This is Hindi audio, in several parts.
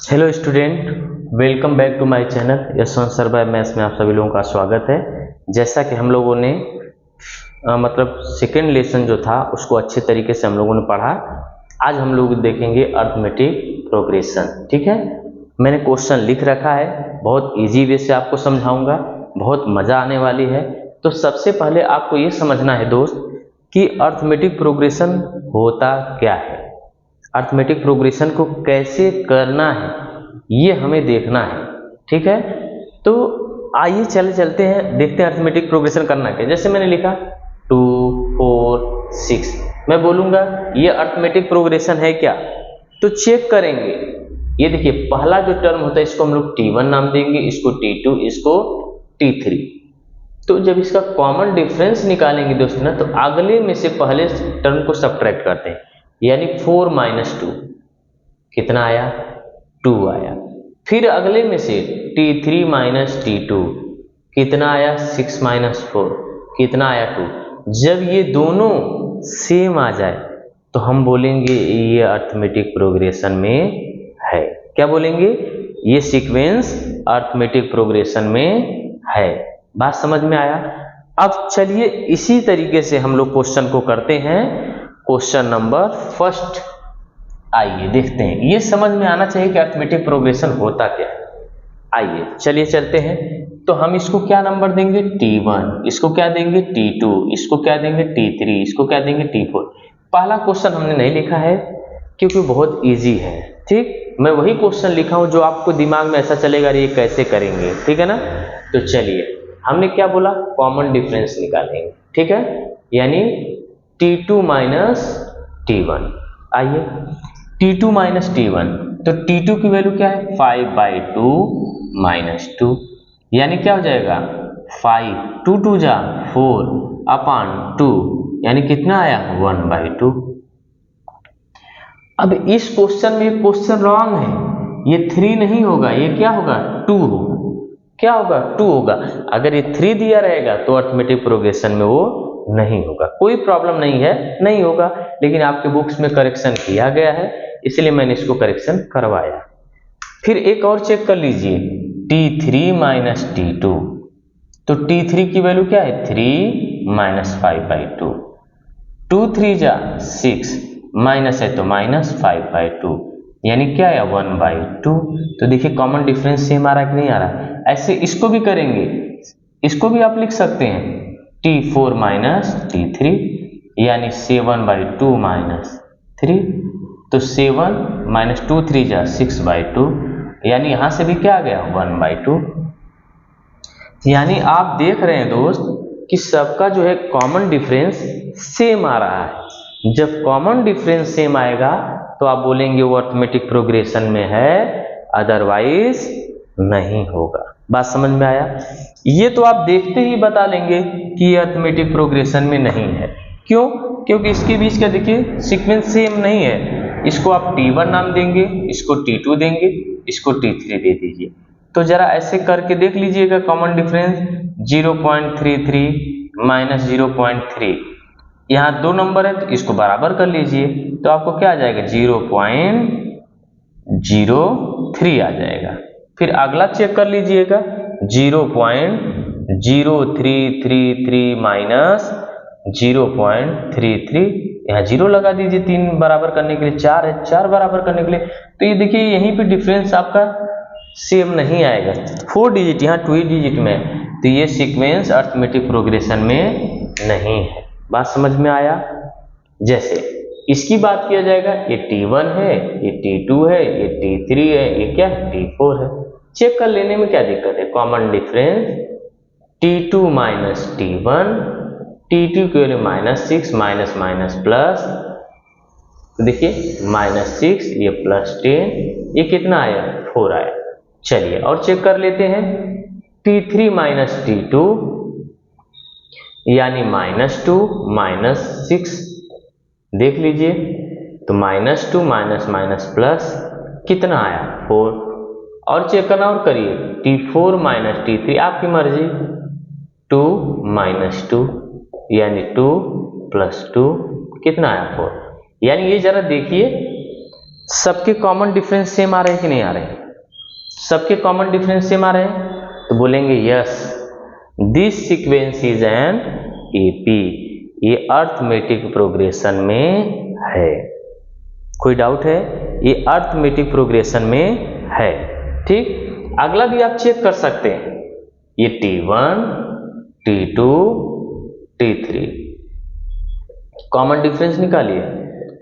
Hello student, welcome back to my channel Yashwant sir by maths में आप सभी लोगों का स्वागत है। जैसा कि हम लोगों ने मतलब सेकेंड लेसन जो था उसको अच्छे तरीके से हम लोगों ने पढ़ा। आज हम लोग देखेंगे अर्थमेटिक प्रोग्रेशन। ठीक है, मैंने क्वेश्चन लिख रखा है, बहुत इजी वे से आपको समझाऊंगा, बहुत मज़ा आने वाली है। तो सबसे पहले आपको ये समझना है दोस्त कि अर्थमेटिक प्रोग्रेशन होता क्या है, अर्थमेटिक प्रोग्रेशन को कैसे करना है ये हमें देखना है। ठीक है, तो आइए चलते हैं, देखते हैं अर्थमेटिक प्रोग्रेशन करना क्या। जैसे मैंने लिखा 2 4 6, मैं बोलूंगा ये अर्थमेटिक प्रोग्रेशन है क्या, तो चेक करेंगे। ये देखिए, पहला जो टर्म होता है इसको हम लोग T1 नाम देंगे, इसको T2, इसको T3। तो जब इसका कॉमन डिफरेंस निकालेंगे दोस्तों ना, तो अगले में से पहले टर्म को सब्ट्रैक्ट करते हैं, यानी 4 - 2 कितना आया, 2 आया। फिर अगले में से T3 - T2 कितना आया, 6 - 4 कितना आया, 2। जब ये दोनों सेम आ जाए तो हम बोलेंगे ये अर्थमेटिक प्रोग्रेशन में है। क्या बोलेंगे, ये सीक्वेंस अर्थमेटिक प्रोग्रेशन में है। बात समझ में आया। अब चलिए इसी तरीके से हम लोग क्वेश्चन को करते हैं। क्वेश्चन नंबर फर्स्ट, आइए देखते हैं। ये समझ में आना चाहिए कि अर्थमेटिक प्रोग्रेशन होता क्या है। आइए चलिए चलते हैं। तो हम इसको क्या नंबर देंगे, T1, इसको क्या देंगे T2, इसको क्या देंगे T3, इसको क्या देंगे T4। पहला क्वेश्चन हमने नहीं लिखा है क्योंकि बहुत इजी है। ठीक, मैं वही क्वेश्चन लिखा हूं जो आपको दिमाग में ऐसा चलेगा ये कैसे करेंगे। ठीक है ना, तो चलिए हमने क्या बोला, कॉमन डिफरेंस निकालेंगे। ठीक है, यानी T2 - T1। आइए T2 - T1, तो T2 की वैल्यू क्या है, 5/2 - 2, यानी क्या हो जाएगा 5, 2 2 जा 4 अपान 2, यानी कितना आया 1/2। अब इस क्वेश्चन में क्वेश्चन रॉन्ग है, ये 3 नहीं होगा, ये क्या होगा 2 होगा। क्या होगा 2 होगा। अगर ये 3 दिया रहेगा तो अर्थमेटिक प्रोग्रेशन में वो नहीं होगा, कोई प्रॉब्लम नहीं है, नहीं होगा। लेकिन आपके बुक्स में करेक्शन किया गया है, इसलिए मैंने इसको करेक्शन करवाया। फिर एक और चेक कर लीजिए, T3 - T2, तो T3 की वैल्यू क्या है 3 - 5/2, 2 3 जा 6, माइनस है तो -5/2, यानी क्या है 1/2। तो देखिए कॉमन डिफरेंस सेम आ रहा है कि नहीं आ रहा है। ऐसे इसको भी करेंगे, इसको भी आप लिख सकते हैं T4 - T3, यानी 7/2 - 3, तो 7 - 2 3 जा 6/2, यानी यहां से भी क्या आ गया 1/2। यानी आप देख रहे हैं दोस्त कि सबका जो है कॉमन डिफरेंस सेम आ रहा है। जब कॉमन डिफरेंस सेम आएगा तो आप बोलेंगे वो अर्थमेटिक प्रोग्रेशन में है, अदरवाइज नहीं होगा। बात समझ में आया। ये तो आप देखते ही बता लेंगे कि ये अर्थमेटिक प्रोग्रेशन में नहीं है। क्यों, क्योंकि इसके बीच का देखिए सीक्वेंस सेम नहीं है। इसको आप T1 नाम देंगे, इसको T2 देंगे, इसको T3 दे दीजिए। तो जरा ऐसे करके देख लीजिएगा कॉमन डिफरेंस 0.33 - 0.3, यहाँ 2 नंबर है तो इसको बराबर कर लीजिए, तो आपको क्या आ जाएगा 0.03 आ जाएगा। फिर अगला चेक कर लीजिएगा 0.0333 माइनस 0.33, यहाँ 0 लगा दीजिए 3 बराबर करने के लिए, 4 है 4 बराबर करने के लिए। तो ये देखिए यहीं पे डिफरेंस आपका सेम नहीं आएगा, 4 डिजिट यहाँ 2 डिजिट में, तो ये सीक्वेंस अर्थमेटिक प्रोग्रेशन में नहीं है। बात समझ में आया। जैसे इसकी बात किया जाएगा, ये T1 है, ये T2 है, ये T3 है, ये क्या है T4 है। चेक कर लेने में क्या दिक्कत है, common difference T2 - T1, T2 के वैल्यू -6 माइनस माइनस प्लस, तो देखिए -6 ये +10, ये कितना आया 4 आया। चलिए और चेक कर लेते हैं T3 - T2, यानी -2 -6, देख लीजिए तो -2 माइनस माइनस प्लस कितना आया 4। और चेक करना और करिए T4 - T3, आपकी मर्जी, 2 - 2 यानी 2 + 2 कितना आया 4। यानी ये जरा देखिए सबके कॉमन डिफरेंस सेम आ रहे हैं कि नहीं आ रहे हैं? सबके कॉमन डिफरेंस सेम आ रहे हैं, तो बोलेंगे yes this sequence is an AP, ये अर्थमेटिक प्रोग्रेशन में है। कोई डाउट है? ये अर्थमेटिक प्रोग्रेशन में है। ठीक, अगला भी आप चेक कर सकते हैं, ये T1, T2, T3 common difference निकालिए,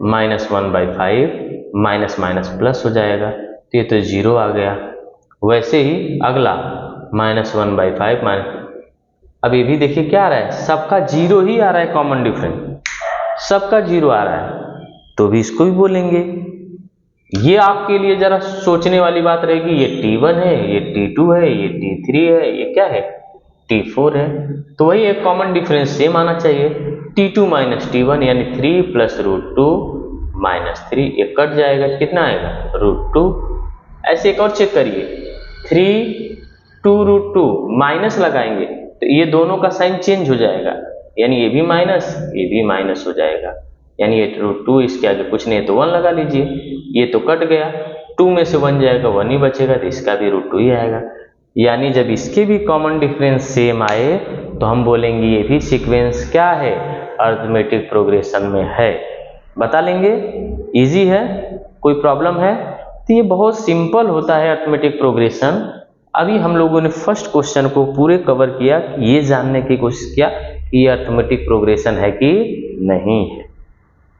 -1/5 माइनस माइनस प्लस हो जाएगा, तो ये तो 0 आ गया। वैसे ही अगला -1/5 माइनस, अब ये भी देखिए क्या आ रहा है, सबका 0 ही आ रहा है, कॉमन डिफरेंस सबका 0 आ रहा है, तो भी इसको भी बोलेंगे। ये आपके लिए जरा सोचने वाली बात रहेगी, ये T1 है, ये T2 है, ये T3 है, ये क्या है T4 है, तो वही एक कॉमन डिफरेंस सेम आना चाहिए। T2 माइनस T1 यानी 3 + √2 - 3, ये कट जाएगा, कितना आएगा √2। ऐसे एक और चेक करिए, 3 2 √2 माइनस लगाएंगे तो ये दोनों का साइन चेंज हो जाएगा, यानी ये भी माइनस ये भी माइनस हो जाएगा, यानी ये √2 इसके आगे कुछ नहीं है तो 1 लगा लीजिए, ये तो कट गया, 2 में से 1 जाएगा 1 ही बचेगा, तो इसका भी √2 ही आएगा। यानी जब इसके भी कॉमन डिफरेंस सेम आए तो हम बोलेंगे ये भी सीक्वेंस क्या है, अर्थमेटिक प्रोग्रेशन में है। बता लेंगे, इजी है, कोई प्रॉब्लम है? तो ये बहुत सिंपल होता है अर्थमेटिक प्रोग्रेशन। अभी हम लोगों ने फर्स्ट क्वेश्चन को पूरे कवर किया, ये जानने की कोशिश किया कि ये अर्थमेटिक प्रोग्रेशन है कि नहीं है।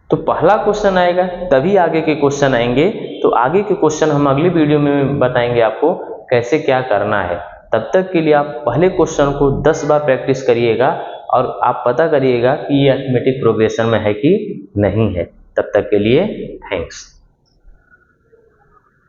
तो पहला क्वेश्चन आएगा तभी आगे के क्वेश्चन आएंगे, तो आगे के क्वेश्चन हम अगली वीडियो में बताएंगे आपको कैसे क्या करना है। तब तक के लिए आप पहले क्वेश्चन को 10 बार प्रैक्टिस करिएगा और आप पता करिएगा कि ये अर्थमेटिक प्रोग्रेशन में है कि नहीं है। तब तक के लिए थैंक्स।